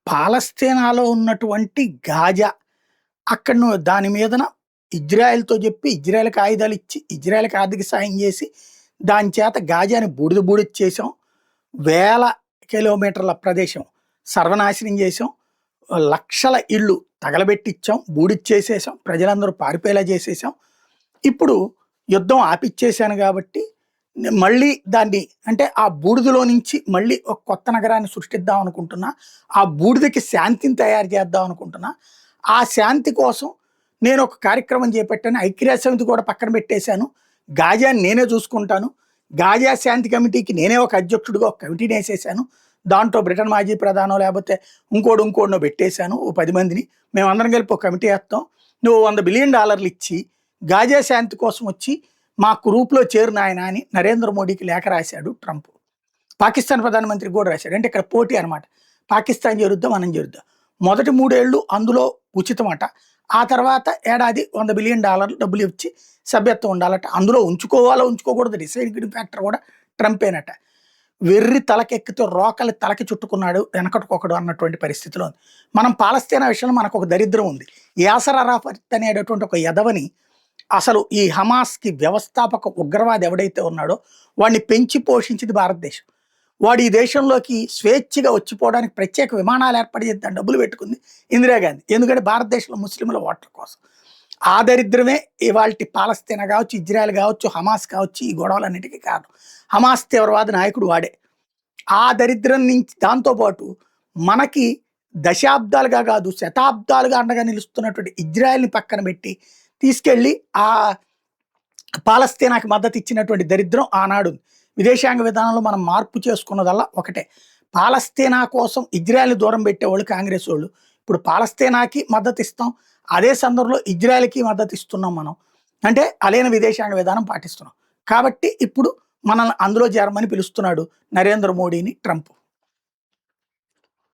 పాలస్తీనాలో ఉన్నటువంటి గాజా అక్కడ దాని మీదన ఇజ్రాయెల్‌తో జెప్పి, ఇజ్రాయెల్‌కి ఆయుధాలిచ్చి, ఇజ్రాయెల్‌కి ఆర్థిక సాయం జేసి, దాని చేత గాజాని బూడిద బూడిద చేసాం. వేల కిలోమీటర్ల ప్రదేశం సర్వనాశనం చేసాం. లక్షల ఇళ్ళు తగలబెట్టిచ్చాం. బూడిచ్చేసేసాం. ప్రజలందరూ పారిపోయేలా చేసేసాం. ఇప్పుడు యుద్ధం ఆపిచ్చేసాను గాబట్టి, మళ్ళీ దాన్ని అంటే ఆ బూడిదలో నుంచి మళ్ళీ ఒక కొత్త నగరాన్ని సృష్టిద్దాం అనుకుంటున్నా. ఆ బూడిదకి శాంతిని తయారు చేద్దాం అనుకుంటున్నా. ఆ శాంతి కోసం నేనొక కార్యక్రమం చేపట్టాను. ఐక్యరాజ్య సమితి కూడా పక్కన పెట్టేశాను. గాజాని నేనే చూసుకుంటాను. గాజా శాంతి కమిటీకి నేనే ఒక అధ్యక్షుడిగా ఒక కమిటీని వేసేసాను. దాంట్లో బ్రిటన్ మాజీ ప్రధానో లేకపోతే ఇంకోడినో పెట్టేశాను. ఓ 10 మందిని. మేమందరం కలిపి ఒక కమిటీ వేస్తాం. నువ్వు $100 బిలియన్ ఇచ్చి గాజా శాంతి కోసం వచ్చి మా గ్రూప్‌లో చేరు నాయనా అని నరేంద్ర మోడీకి లేఖ రాశాడు ట్రంప్. పాకిస్తాన్ ప్రధానమంత్రికి కూడా రాశాడు. అంటే ఇక్కడ పోటీ అనమాట. పాకిస్తాన్ చేరుద్దాం, మనం చేరుద్దాం. మొదటి 3 ఏళ్ళు అందులో ఉచితమట. ఆ తర్వాత ఏడాది $100 బిలియన్ డబ్బులు ఇచ్చి సభ్యత్వం ఉండాలట. అందులో ఉంచుకోవాలో ఉంచుకోకూడదు డిసైడింగ్ ఫ్యాక్టర్ కూడా ట్రంపేనట. వెర్రి తలకెక్కితే రోకలి తలకి చుట్టుకున్నాడు వెనకటికొకడు అన్నటువంటి పరిస్థితిలో ఉంది. మనం పాలస్తీనా విషయంలో మనకు ఒక దరిద్రం ఉంది. యాసర్ అరాఫత్ అనేటటువంటి ఒక ఎదవని అసలు ఈ హమాస్‌కి వ్యవస్థాపక ఉగ్రవాది ఎవడైతే ఉన్నాడో వాడిని పెంచి పోషించింది భారతదేశం. వాడు ఈ దేశంలోకి స్వేచ్ఛగా వచ్చిపోవడానికి ప్రత్యేక విమానాలు ఏర్పాటు చేసి దాన్ని డబ్బులు పెట్టుకుంది ఇందిరాగాంధీ. ఎందుకంటే భారతదేశంలో ముస్లింల ఓట్ల కోసం. ఆ దరిద్రమే ఇవాల్టి పాలస్తీనా కావచ్చు, ఇజ్రాయెల్ కావచ్చు, హమాస్ కావచ్చు, ఈ గొడవలన్నిటికీ కారణం. హమాస్ తీవ్రవాద నాయకుడు వాడే. ఆ దరిద్రం నుంచి దాంతోపాటు మనకి దశాబ్దాలుగా కాదు శతాబ్దాలుగా అండగా నిలుస్తున్నటువంటి ఇజ్రాయెల్‌ని పక్కన పెట్టి తీసుకెళ్ళి ఆ పాలస్తీనాకి మద్దతు ఇచ్చినటువంటి దరిద్రం ఆనాడు విదేశాంగ విధానంలో మనం మార్పు చేసుకున్నదల్లా ఒకటే. పాలస్తీనా కోసం ఇజ్రాయెల్‌ని దూరం పెట్టేవాళ్ళు కాంగ్రెస్ వాళ్ళు. ఇప్పుడు పాలస్తీనాకి మద్దతు ఇస్తాం. అదే సందర్భంలో ఇజ్రాయెల్‌కి మద్దతు ఇస్తున్నాం మనం. అంటే అలైన విదేశాంగ విధానం పాటిస్తున్నాం. కాబట్టి ఇప్పుడు మనల్ని అందులో చేరమని పిలుస్తున్నాడు నరేంద్ర మోడీని ట్రంప్.